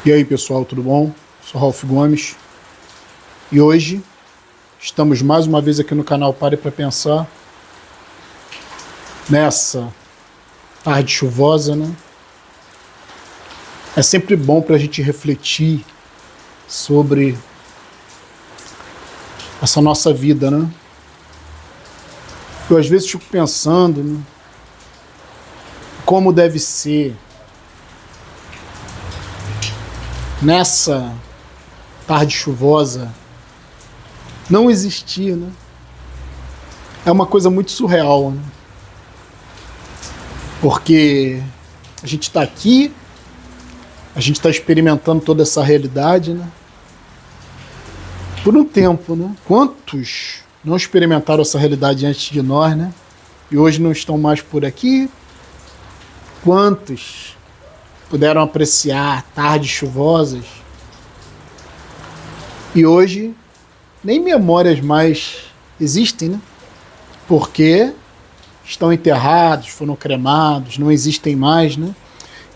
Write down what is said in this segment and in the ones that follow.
E aí pessoal, tudo bom? Sou Ralph Gomes e hoje estamos mais uma vez aqui no canal Pare para Pensar, nessa tarde chuvosa, né? É sempre bom para a gente refletir sobre essa nossa vida, né? Eu às vezes fico pensando, né, como deve ser nessa tarde chuvosa não existir, né? É uma coisa muito surreal, né? Porque a gente está aqui, a gente está experimentando toda essa realidade, né? Por um tempo, né? Quantos não experimentaram essa realidade antes de nós, né? E hoje não estão mais por aqui? Quantos puderam apreciar tardes chuvosas e hoje nem memórias mais existem, né? Porque estão enterrados, foram cremados, não existem mais, né?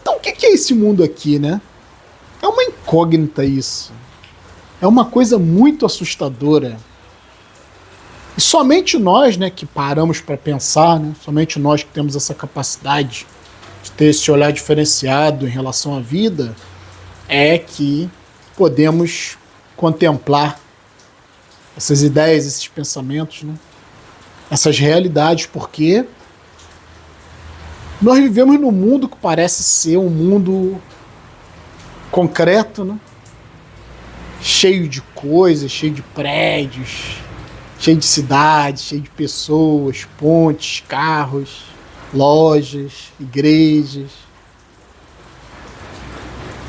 Então o que é esse mundo aqui, né? É uma incógnita isso. É uma coisa muito assustadora. E somente nós, né, que paramos para pensar, né? Somente nós que temos essa capacidade de ter esse olhar diferenciado em relação à vida, é que podemos contemplar essas ideias, esses pensamentos, né? Essas realidades, porque nós vivemos num mundo que parece ser um mundo concreto, né? Cheio de coisas, cheio de prédios, cheio de cidades, cheio de pessoas, pontes, carros, lojas, igrejas,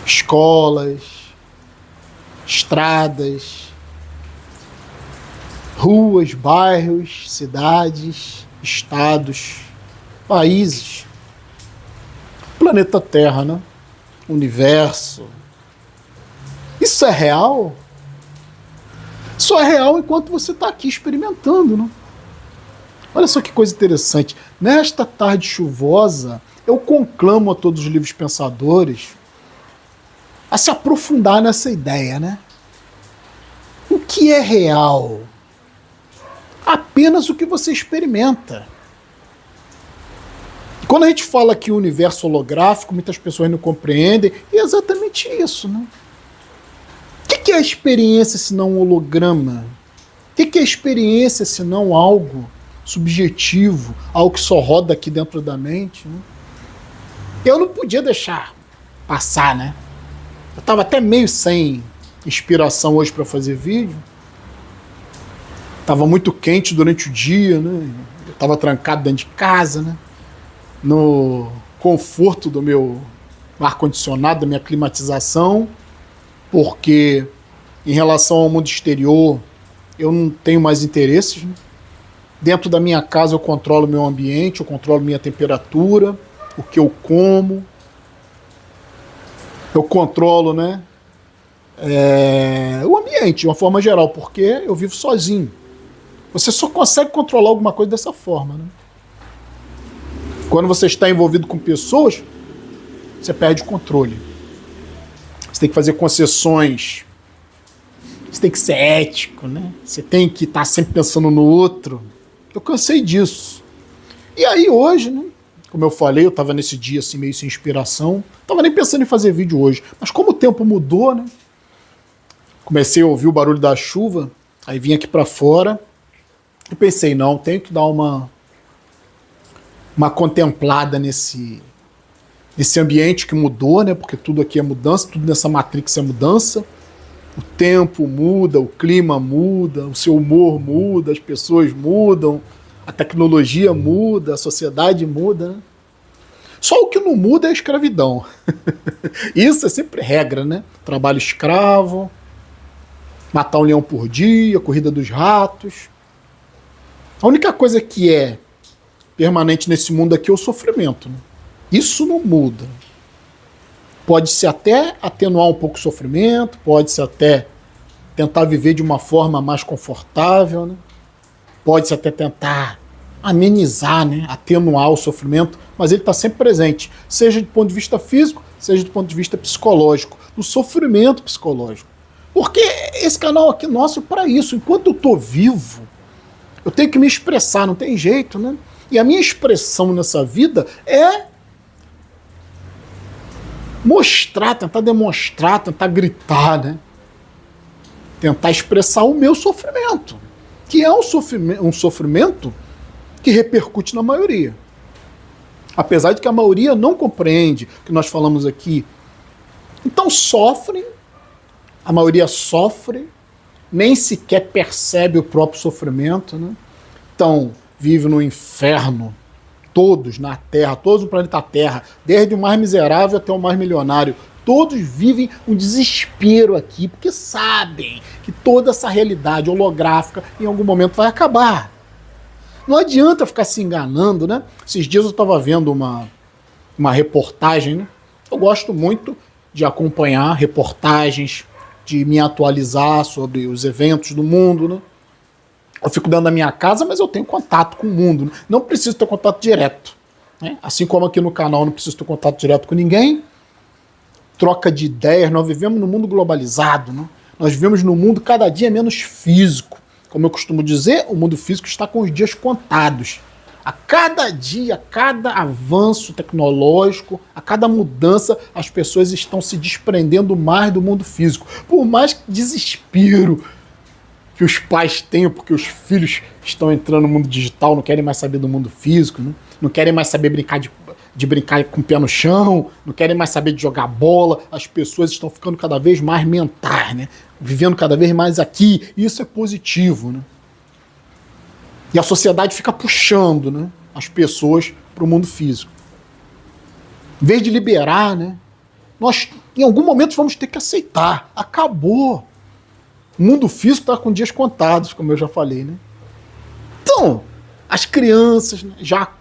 escolas, estradas, ruas, bairros, cidades, estados, países, planeta Terra, né? Universo. Isso é real? Só é real enquanto você está aqui experimentando, né? Olha só que coisa interessante. Nesta tarde chuvosa, eu conclamo a todos os livres pensadores a se aprofundar nessa ideia, né? O que é real? Apenas o que você experimenta. Quando a gente fala que o universo holográfico, muitas pessoas não compreendem, e é exatamente isso, né? O que é a experiência se não um holograma? O que é a experiência se não algo subjetivo, algo que só roda aqui dentro da mente, né? Eu não podia deixar passar, né? Eu estava até meio sem inspiração hoje para fazer vídeo. Estava muito quente durante o dia, né? Eu estava trancado dentro de casa, né? No conforto do meu ar-condicionado, da minha climatização, porque em relação ao mundo exterior eu não tenho mais interesses, né? Dentro da minha casa eu controlo meu ambiente, eu controlo minha temperatura, o que eu como, eu controlo, né, o ambiente de uma forma geral, porque eu vivo sozinho. Você só consegue controlar alguma coisa dessa forma, né? Quando você está envolvido com pessoas, você perde o controle. Você tem que fazer concessões, você tem que ser ético, né? Você tem que estar sempre pensando no outro. Eu cansei disso. E aí hoje, né, como eu falei, eu estava nesse dia assim meio sem inspiração, não estava nem pensando em fazer vídeo hoje, mas como o tempo mudou, né, comecei a ouvir o barulho da chuva, aí vim aqui para fora e pensei, não, tenho que dar uma contemplada nesse ambiente que mudou, né, porque tudo aqui é mudança, tudo nessa Matrix é mudança. O tempo muda, o clima muda, o seu humor muda, as pessoas mudam, a tecnologia muda, a sociedade muda, né? Só o que não muda é a escravidão. Isso é sempre regra, né? Trabalho escravo, matar um leão por dia, corrida dos ratos. A única coisa que é permanente nesse mundo aqui é o sofrimento, né? Isso não muda. Pode-se até atenuar um pouco o sofrimento, pode-se até tentar viver de uma forma mais confortável, né? Pode-se até tentar amenizar, né? Atenuar o sofrimento, mas ele está sempre presente, seja do ponto de vista físico, seja do ponto de vista psicológico, do sofrimento psicológico. Porque esse canal aqui nosso é para isso. Enquanto eu estou vivo, eu tenho que me expressar, não tem jeito, né? E a minha expressão nessa vida é mostrar, tentar demonstrar, tentar gritar, né? Tentar expressar o meu sofrimento, que é um sofrimento que repercute na maioria. Apesar de que a maioria não compreende o que nós falamos aqui. Então sofrem, a maioria sofre, nem sequer percebe o próprio sofrimento, né? Então vive no inferno, todos na Terra, todos no planeta Terra, desde o mais miserável até o mais milionário, todos vivem um desespero aqui, porque sabem que toda essa realidade holográfica em algum momento vai acabar. Não adianta ficar se enganando, né? Esses dias eu estava vendo uma reportagem, né? Eu gosto muito de acompanhar reportagens, de me atualizar sobre os eventos do mundo, né? Eu fico dentro da minha casa, mas eu tenho contato com o mundo, né? Não preciso ter contato direto, né? Assim como aqui no canal não preciso ter contato direto com ninguém. Troca de ideias, nós vivemos num mundo globalizado, né? Nós vivemos num mundo cada dia menos físico. Como eu costumo dizer, o mundo físico está com os dias contados. A cada dia, a cada avanço tecnológico, a cada mudança, as pessoas estão se desprendendo mais do mundo físico. Por mais desespero que os pais tenham, porque os filhos estão entrando no mundo digital, não querem mais saber do mundo físico, né? Não querem mais saber de brincar com o pé no chão, não querem mais saber de jogar bola, as pessoas estão ficando cada vez mais mentais, né? Vivendo cada vez mais aqui, e isso é positivo, né? E a sociedade fica puxando, né, as pessoas para o mundo físico. Em vez de liberar, né, nós em algum momento vamos ter que aceitar. Acabou. O mundo físico está com dias contados, como eu já falei, né? Então, as crianças, né, já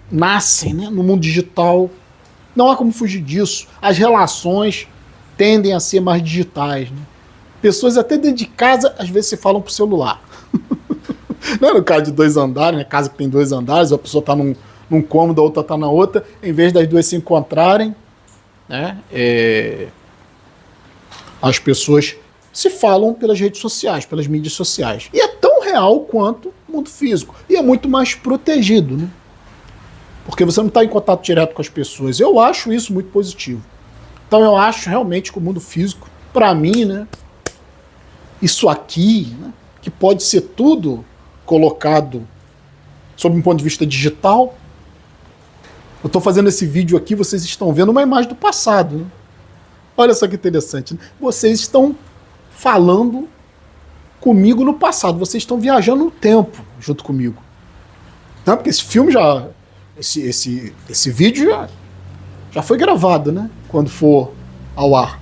nascem, né, no mundo digital. Não há como fugir disso. As relações tendem a ser mais digitais, né? Pessoas até dentro de casa, às vezes, se falam pro celular. Não é no caso de 2 andares, né? Casa que tem 2 andares, a pessoa está num cômodo, a outra está na outra, em vez das duas se encontrarem, né? As pessoas se falam pelas redes sociais, pelas mídias sociais. E é tão real quanto o mundo físico. E é muito mais protegido, né? Porque você não está em contato direto com as pessoas. Eu acho isso muito positivo. Então eu acho realmente que o mundo físico, para mim, né, isso aqui, né, que pode ser tudo colocado sob um ponto de vista digital. Eu estou fazendo esse vídeo aqui, vocês estão vendo uma imagem do passado, né? Olha só que interessante, né? Vocês estão falando comigo no passado, vocês estão viajando no tempo junto comigo. Não, porque esse filme já... Esse vídeo já foi gravado, né? Quando for ao ar.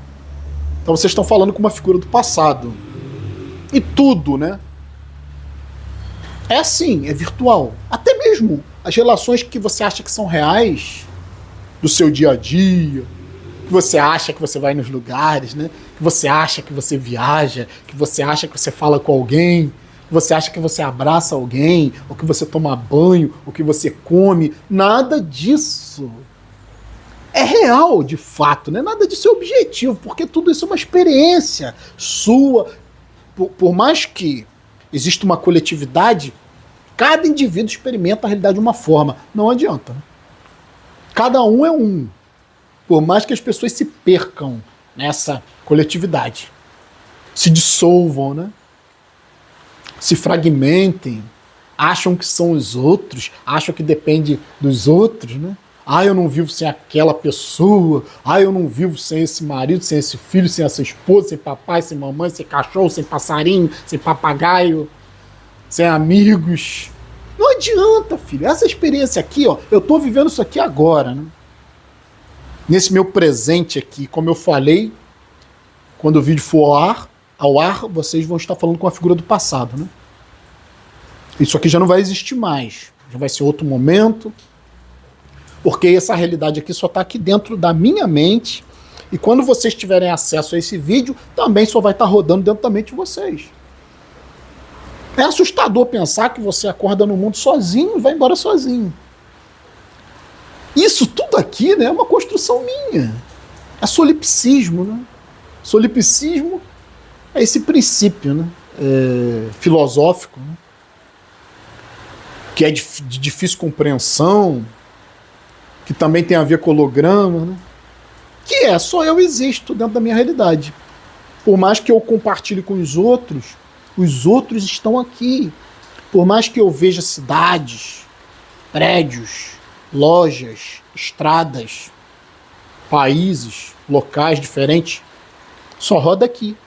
Então vocês estão falando com uma figura do passado. E tudo, né? É assim, é virtual. Até mesmo as relações que você acha que são reais, do seu dia a dia, que você acha que você vai nos lugares, né? Que você acha que você viaja, que você acha que você fala com alguém, que você acha que você abraça alguém, ou que você toma banho, ou que você come. Nada disso é real, de fato, né? Nada disso é objetivo, porque tudo isso é uma experiência sua. Por mais que exista uma coletividade, cada indivíduo experimenta a realidade de uma forma. Não adianta. Cada um é um. Por mais que as pessoas se percam nessa coletividade, se dissolvam, né? Se fragmentem, acham que são os outros, acham que depende dos outros, né? Ah, eu não vivo sem aquela pessoa. Ah, eu não vivo sem esse marido, sem esse filho, sem essa esposa, sem papai, sem mamãe, sem cachorro, sem passarinho, sem papagaio, sem amigos. Não adianta, filho. Essa experiência aqui, ó, eu tô vivendo isso aqui agora, né? Nesse meu presente aqui, como eu falei, quando o vídeo for ao ar, vocês vão estar falando com a figura do passado, né? Isso aqui já não vai existir mais. Já vai ser outro momento. Porque essa realidade aqui só está aqui dentro da minha mente, e quando vocês tiverem acesso a esse vídeo, também só vai estar rodando dentro da mente de vocês. É assustador pensar que você acorda no mundo sozinho e vai embora sozinho. Isso tudo aqui, né, é uma construção minha. É solipsismo, né? Solipsismo é esse princípio, né? Filosófico, né? Que é de difícil compreensão, que também tem a ver com holograma, né? Que só eu existo dentro da minha realidade. Por mais que eu compartilhe com os outros estão aqui. Por mais que eu veja cidades, prédios, lojas, estradas, países, locais diferentes, só roda aqui.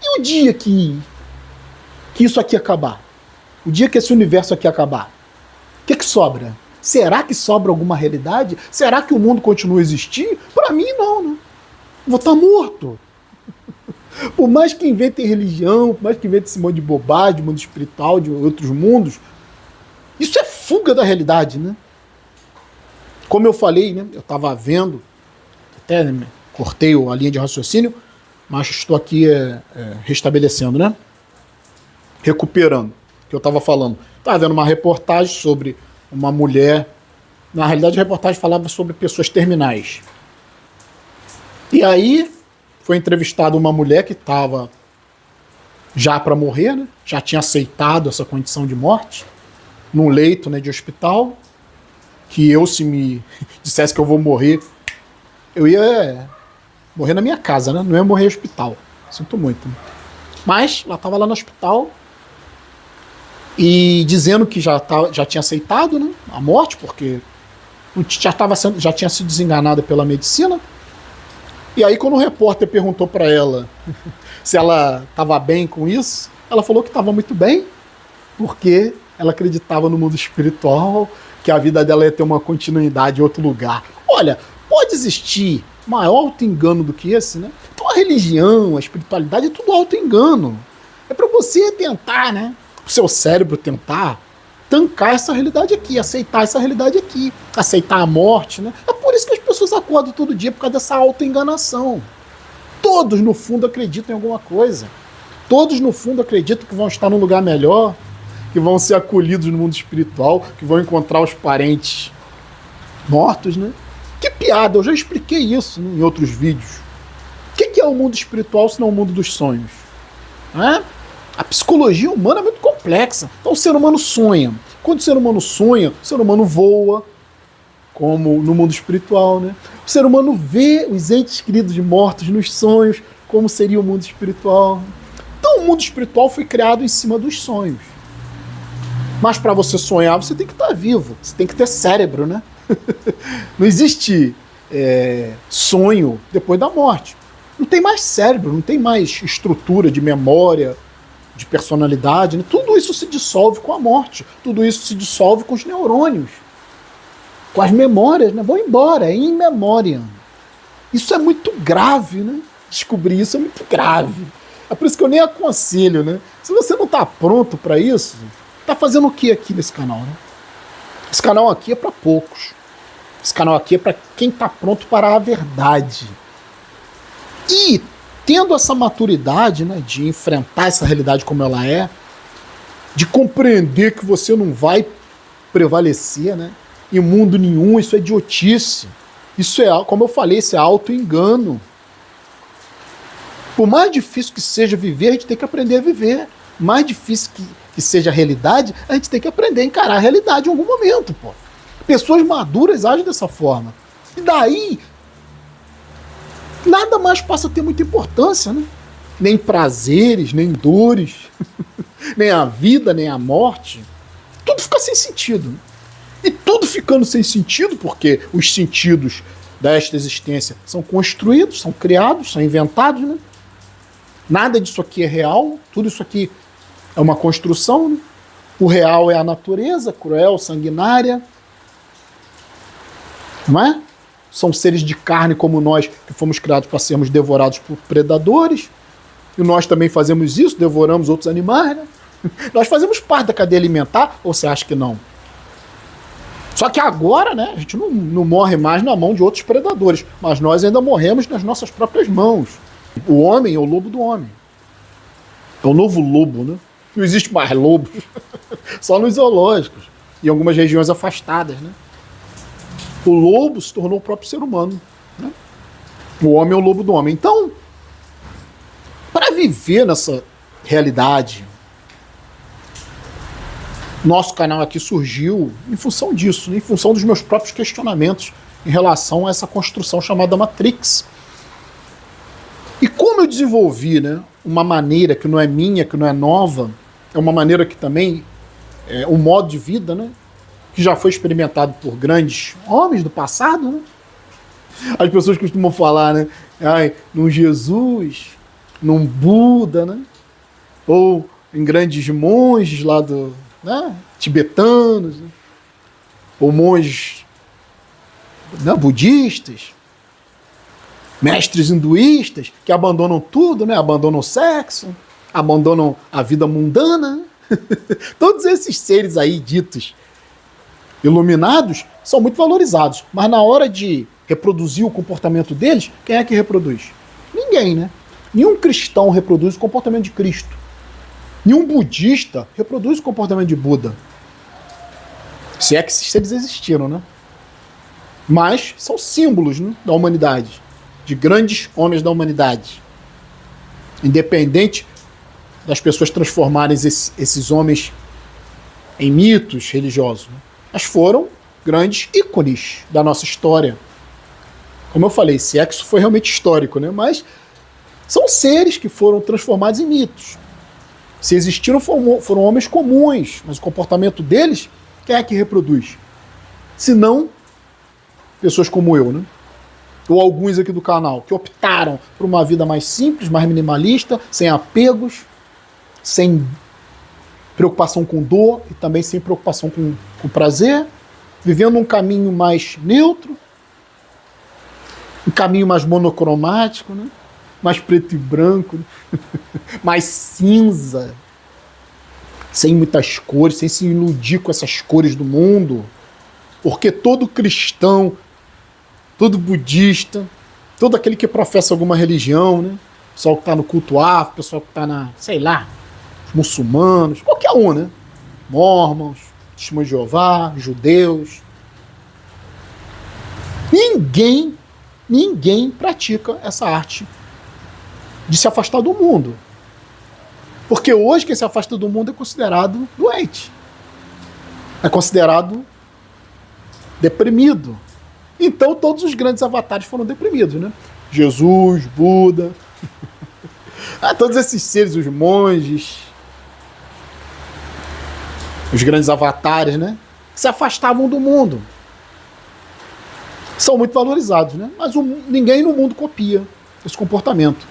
E o dia que isso aqui acabar? O dia que esse universo aqui acabar? O que sobra? Será que sobra alguma realidade? Será que o mundo continua a existir? Para mim, não, né? Vou estar morto. Por mais que inventem religião, por mais que inventem esse monte de bobagem, mundo espiritual, de outros mundos, isso é fuga da realidade, né? Como eu falei, né? Eu estava vendo, até cortei a linha de raciocínio, mas estou aqui restabelecendo, né? Recuperando o que eu estava falando. Estava vendo uma reportagem sobre uma mulher. Na realidade, a reportagem falava sobre pessoas terminais. E aí foi entrevistada uma mulher que estava já para morrer, né? Já tinha aceitado essa condição de morte, num leito, né, de hospital, que eu, se me dissesse que eu vou morrer, eu ia morrer na minha casa, né? Não ia morrer no hospital. Sinto muito. Né? Mas ela estava lá no hospital e dizendo que já tinha aceitado, né, a morte, porque já tinha sido desenganada pela medicina. E aí, quando o repórter perguntou para ela se ela estava bem com isso, ela falou que estava muito bem, porque ela acreditava no mundo espiritual, que a vida dela ia ter uma continuidade em outro lugar. Olha, pode existir maior auto-engano do que esse, né? Então a religião, a espiritualidade é tudo auto-engano. É para você tentar, né? O seu cérebro tentar tancar essa realidade aqui, aceitar essa realidade aqui, aceitar a morte, né? É por isso que as pessoas acordam todo dia, por causa dessa auto-enganação. Todos, no fundo, acreditam em alguma coisa. Todos, no fundo, acreditam que vão estar num lugar melhor, que vão ser acolhidos no mundo espiritual, que vão encontrar os parentes mortos, né? Que piada, eu já expliquei isso, né, em outros vídeos. O que é o mundo espiritual se não o mundo dos sonhos? A psicologia humana é muito complexa. Então o ser humano sonha. Quando o ser humano sonha, o ser humano voa, como no mundo espiritual, né? O ser humano vê os entes queridos mortos nos sonhos, como seria o mundo espiritual. Então o mundo espiritual foi criado em cima dos sonhos. Mas para você sonhar, você tem que estar vivo, você tem que ter cérebro, né? Não existe sonho depois da morte. Não tem mais cérebro, não tem mais estrutura de memória, de personalidade, né? Tudo isso se dissolve com a morte, tudo isso se dissolve com os neurônios, com as memórias, né? Vão embora, é in memoriam. Isso é muito grave, né? Descobrir isso é muito grave. É por isso que eu nem aconselho, né? Se você não está pronto para isso, tá fazendo o que aqui nesse canal, né? Esse canal aqui é para poucos. Esse canal aqui é para quem está pronto para a verdade. E tendo essa maturidade, né, de enfrentar essa realidade como ela é, de compreender que você não vai prevalecer, né, em mundo nenhum, isso é idiotice. Isso é, como eu falei, isso é auto-engano. Por mais difícil que seja viver, a gente tem que aprender a viver. Mais difícil que seja a realidade, a gente tem que aprender a encarar a realidade em algum momento, pô. Pessoas maduras agem dessa forma. E daí, nada mais passa a ter muita importância, né? Nem prazeres, nem dores, nem a vida, nem a morte. Tudo fica sem sentido. E tudo ficando sem sentido, porque os sentidos desta existência são construídos, são criados, são inventados, né? Nada disso aqui é real, tudo isso aqui é uma construção, né? O real é a natureza, cruel, sanguinária, não é? São seres de carne como nós, que fomos criados para sermos devorados por predadores, e nós também fazemos isso, devoramos outros animais, né? Nós fazemos parte da cadeia alimentar, ou você acha que não? Só que agora, né, a gente não morre mais na mão de outros predadores, mas nós ainda morremos nas nossas próprias mãos. O homem é o lobo do homem. É o novo lobo, né? Não existe mais lobos. Só nos zoológicos. Em algumas regiões afastadas, né? O lobo se tornou o próprio ser humano, né? O homem é o lobo do homem. Então, para viver nessa realidade, nosso canal aqui surgiu em função disso, em função dos meus próprios questionamentos em relação a essa construção chamada Matrix. E como eu desenvolvi, né, uma maneira que não é minha, que não é nova, é uma maneira que também é um modo de vida, né, que já foi experimentado por grandes homens do passado, né? As pessoas costumam falar, né, num Jesus, num Buda, né, ou em grandes monges lá do, né, tibetanos, né, ou monges, né, budistas, mestres hinduístas que abandonam tudo, né, abandonam o sexo, abandonam a vida mundana. Todos esses seres aí ditos iluminados são muito valorizados, mas na hora de reproduzir o comportamento deles, quem é que reproduz? Ninguém, né? Nenhum cristão reproduz o comportamento de Cristo. Nenhum budista reproduz o comportamento de Buda. Se é que esses seres existiram, né? Mas são símbolos, né, da humanidade, de grandes homens da humanidade. Independente das pessoas transformarem esses homens em mitos religiosos, né? Mas foram grandes ícones da nossa história. Como eu falei, se é que isso foi realmente histórico, né? Mas são seres que foram transformados em mitos. Se existiram, foram homens comuns, mas o comportamento deles, quem é que reproduz? Se não, pessoas como eu, né? Ou alguns aqui do canal, que optaram por uma vida mais simples, mais minimalista, sem apegos, sem preocupação com dor e também sem preocupação com prazer, vivendo um caminho mais neutro, um caminho mais monocromático, né? Mais preto e branco, né? Mais cinza, sem muitas cores, sem se iludir com essas cores do mundo, porque todo cristão, todo budista, todo aquele que professa alguma religião, né? O pessoal que está no culto afro, o pessoal que está na, sei lá, os muçulmanos, qualquer um, né? Mormons, testemunhos de Jeová, judeus. Ninguém pratica essa arte de se afastar do mundo. Porque hoje quem se afasta do mundo é considerado doente. É considerado deprimido. Então todos os grandes avatares foram deprimidos, né? Jesus, Buda, todos esses seres, os monges, os grandes avatares, né? Se afastavam do mundo. São muito valorizados, né? Mas ninguém no mundo copia esse comportamento.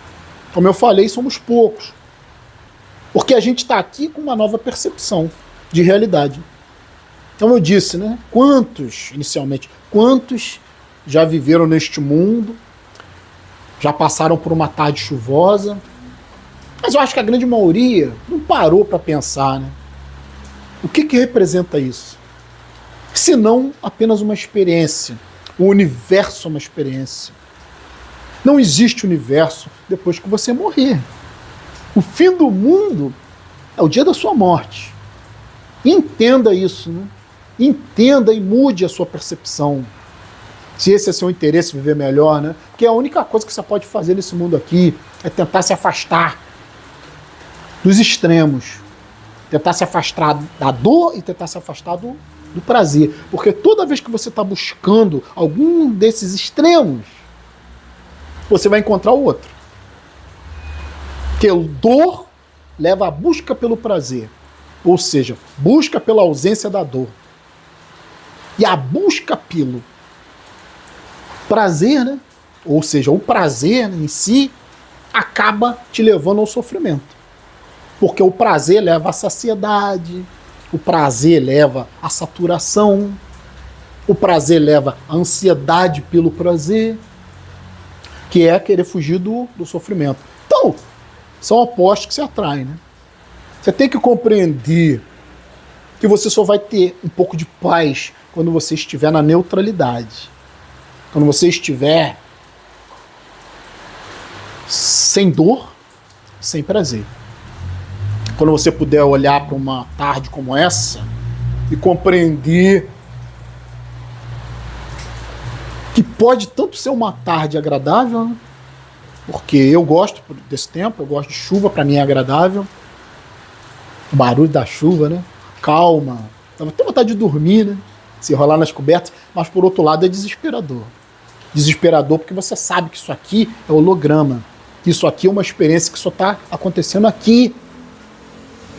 Como eu falei, somos poucos. Porque a gente está aqui com uma nova percepção de realidade. Então eu disse, né? Quantos já viveram neste mundo, já passaram por uma tarde chuvosa, mas eu acho que a grande maioria não parou para pensar, né? O que representa isso? Se não apenas uma experiência. O universo é uma experiência. Não existe universo depois que você morrer. O fim do mundo é o dia da sua morte. Entenda isso, né? Entenda e mude a sua percepção. Se esse é seu interesse, viver melhor, né? Porque a única coisa que você pode fazer nesse mundo aqui é tentar se afastar dos extremos. Tentar se afastar da dor e tentar se afastar do prazer. Porque toda vez que você está buscando algum desses extremos, você vai encontrar o outro. Porque o dor leva à busca pelo prazer. Ou seja, busca pela ausência da dor. E a busca pelo prazer, né? Ou seja, o prazer em si acaba te levando ao sofrimento. Porque o prazer leva à saciedade, o prazer leva à saturação, o prazer leva à ansiedade pelo prazer, que é querer fugir do sofrimento. Então, são opostos que se atraem, né? Você tem que compreender que você só vai ter um pouco de paz quando você estiver na neutralidade. Quando você estiver sem dor, sem prazer. Quando você puder olhar para uma tarde como essa e compreender que pode tanto ser uma tarde agradável, né? Porque eu gosto desse tempo, eu gosto de chuva, para mim é agradável. O barulho da chuva, né? Calma. Dá até vontade de dormir, né? Se rolar nas cobertas, mas por outro lado é desesperador. Desesperador porque você sabe que isso aqui é holograma. Que isso aqui é uma experiência que só está acontecendo aqui.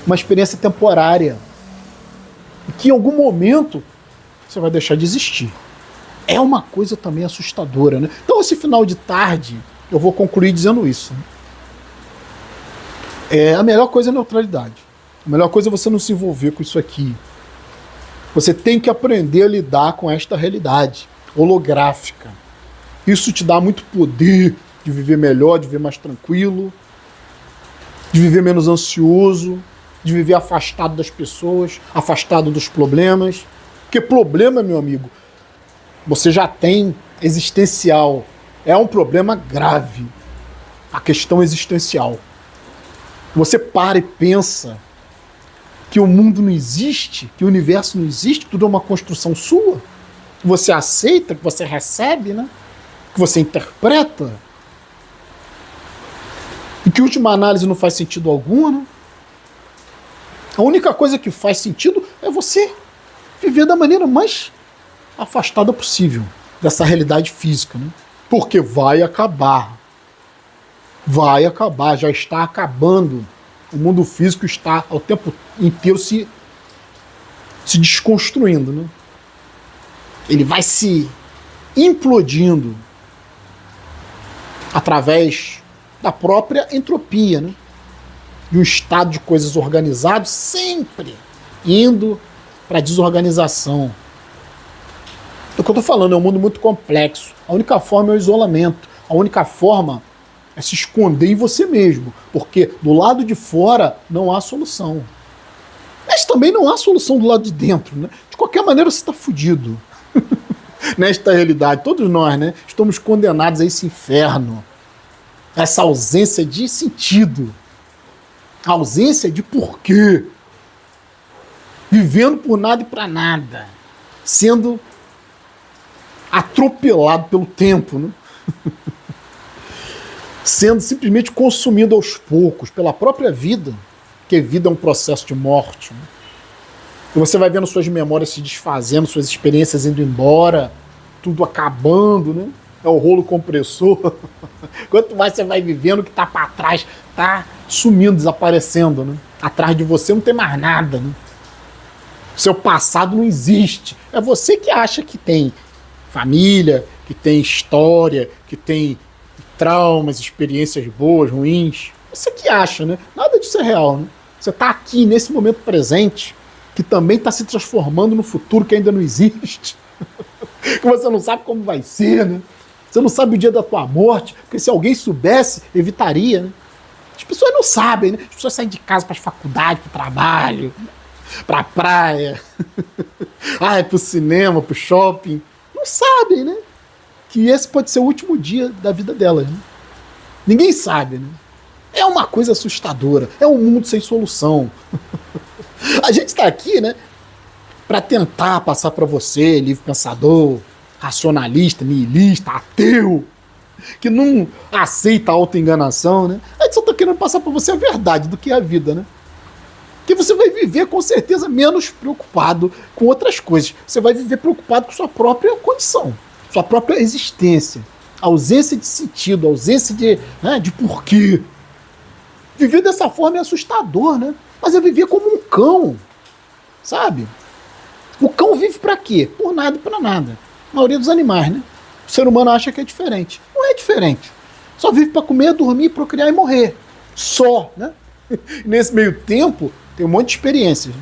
Uma experiência temporária. E que em algum momento você vai deixar de existir. É uma coisa também assustadora, né? Então esse final de tarde, eu vou concluir dizendo isso. A melhor coisa é a neutralidade. A melhor coisa é você não se envolver com isso aqui. Você tem que aprender a lidar com esta realidade holográfica. Isso te dá muito poder de viver melhor, de viver mais tranquilo, de viver menos ansioso, de viver afastado das pessoas, afastado dos problemas. Porque problema, meu amigo, você já tem existencial. É um problema grave. A questão existencial. Você para e pensa que o mundo não existe, que o universo não existe, tudo é uma construção sua, que você aceita, que você recebe, né? Que você interpreta, e que, em última análise, não faz sentido algum, né? A única coisa que faz sentido é você viver da maneira mais afastada possível dessa realidade física, né? Porque vai acabar. Vai acabar, já está acabando. O mundo físico está ao tempo inteiro se desconstruindo, né? Ele vai se implodindo através da própria entropia, né? De um estado de coisas organizado sempre indo para a desorganização. O que eu estou falando é um mundo muito complexo. A única forma é o isolamento. A única forma é se esconder em você mesmo, porque do lado de fora não há solução. Mas também não há solução do lado de dentro, né? De qualquer maneira você está fudido. Nesta realidade, todos nós, né, estamos condenados a esse inferno, a essa ausência de sentido, a ausência de porquê, vivendo por nada e para nada, sendo atropelado pelo tempo, né? Sendo simplesmente consumido aos poucos pela própria vida, porque vida é um processo de morte, né? E você vai vendo suas memórias se desfazendo, suas experiências indo embora, tudo acabando, né? É o rolo compressor. Quanto mais você vai vivendo, o que está para trás está sumindo, desaparecendo, né? Atrás de você não tem mais nada, né? Seu passado não existe. É você que acha que tem família, que tem história, que tem traumas, experiências boas, ruins. Você que acha, né? Nada disso é real, né? Você está aqui, nesse momento presente, que também está se transformando no futuro que ainda não existe. Que você não sabe como vai ser, né? Você não sabe o dia da tua morte, porque se alguém soubesse, evitaria, né? As pessoas não sabem, né? As pessoas saem de casa para as faculdades, para o trabalho, para a praia, para o cinema, para o shopping. Não sabem, né? Que esse pode ser o último dia da vida delas, né? Ninguém sabe, né? É uma coisa assustadora. É um mundo sem solução. A gente está aqui, né, para tentar passar para você, livre pensador, racionalista, nihilista, ateu, que não aceita a autoenganação, né? A gente só está querendo passar para você a verdade do que é a vida, né? Que você vai viver com certeza menos preocupado com outras coisas. Você vai viver preocupado com sua própria condição, sua própria existência, ausência de sentido, ausência de porquê. Viver dessa forma é assustador, né? Mas é viver como um cão, sabe? O cão vive pra quê? Por nada e pra nada. A maioria dos animais, né? O ser humano acha que é diferente. Não é diferente. Só vive pra comer, dormir, procriar e morrer. Só, né? Nesse meio tempo, tem um monte de experiências.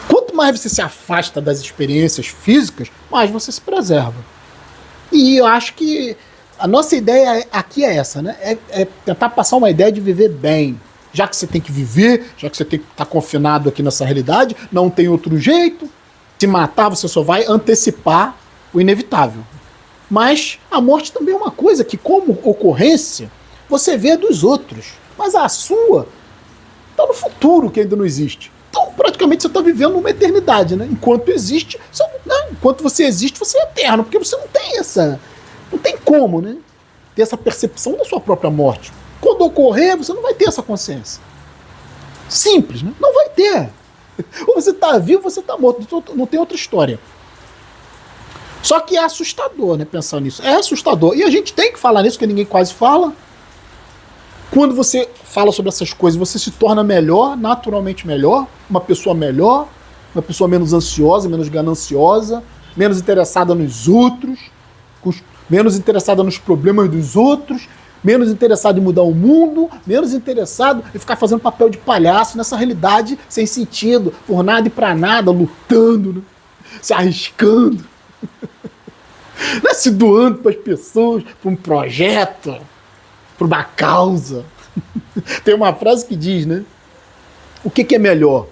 Quanto mais você se afasta das experiências físicas, mais você se preserva. E eu acho que a nossa ideia aqui é essa, né? É tentar passar uma ideia de viver bem. Já que você tem que viver, já que você tem que estar confinado aqui nessa realidade, não tem outro jeito. Se matar, você só vai antecipar o inevitável. Mas a morte também é uma coisa que, como ocorrência, você vê dos outros. Mas a sua está no futuro, que ainda não existe. Então, praticamente, você está vivendo uma eternidade, né? Enquanto existe, você, Enquanto você existe, você é eterno, porque você não tem essa... Não tem como, né? Ter essa percepção da sua própria morte. Quando ocorrer, você não vai ter essa consciência. Simples, né? Não vai ter. Ou você está vivo, ou você está morto. Não tem outra história. Só que é assustador, né? Pensar nisso. É assustador. E a gente tem que falar nisso, que ninguém quase fala. Quando você fala sobre essas coisas, você se torna melhor, naturalmente melhor, uma pessoa menos ansiosa, menos gananciosa, menos interessada nos outros, menos interessada nos problemas dos outros, menos interessado em mudar o mundo, menos interessado em ficar fazendo papel de palhaço nessa realidade sem sentido, por nada e pra nada, lutando, né? Se arriscando, né? Se doando para as pessoas, para um projeto, para uma causa. Tem uma frase que diz, né? O que é melhor?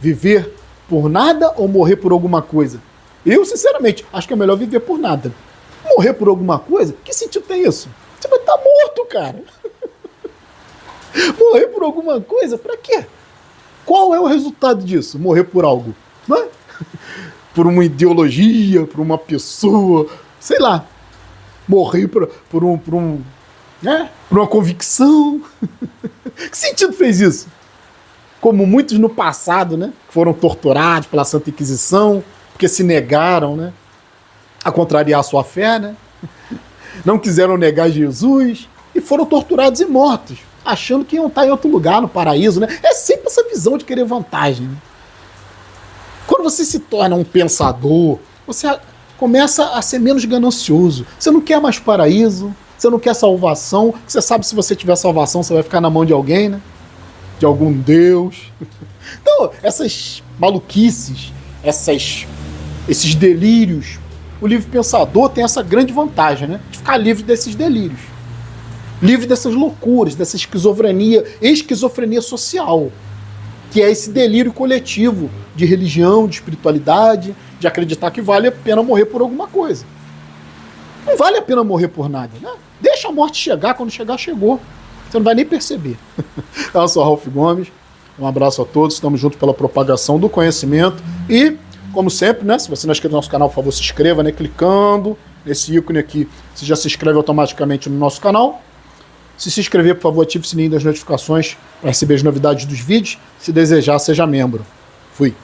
Viver por nada ou morrer por alguma coisa? Eu, sinceramente, acho que é melhor viver por nada. Morrer por alguma coisa? Que sentido tem isso? Você vai estar morto, cara. Morrer por alguma coisa? Pra quê? Qual é o resultado disso? Morrer por algo? Não é? Por uma ideologia, por uma pessoa, sei lá. Morrer por uma convicção. Que sentido fez isso? Como muitos no passado, né? Foram torturados pela Santa Inquisição, porque se negaram, né? A contrariar a sua fé, né? Não quiseram negar Jesus e foram torturados e mortos, achando que iam estar em outro lugar, no paraíso, né? É sempre essa visão de querer vantagem, né? Quando você se torna um pensador, você começa a ser menos ganancioso. Você não quer mais paraíso, você não quer salvação. Você sabe que se você tiver salvação, você vai ficar na mão de alguém, né? De algum Deus. Então, essas maluquices, esses delírios, o livre pensador tem essa grande vantagem, né? De ficar livre desses delírios. Livre dessas loucuras, dessa esquizofrenia social, que é esse delírio coletivo de religião, de espiritualidade, de acreditar que vale a pena morrer por alguma coisa. Não vale a pena morrer por nada, né? Deixa a morte chegar, quando chegar, chegou. Você não vai nem perceber. Eu sou Ralph Gomes, um abraço a todos, estamos juntos pela propagação do conhecimento e, como sempre, né, se você não é inscrito no nosso canal, por favor, se inscreva, né, clicando nesse ícone aqui, você já se inscreve automaticamente no nosso canal. Se inscrever, por favor, ative o sininho das notificações para receber as novidades dos vídeos. Se desejar, seja membro. Fui.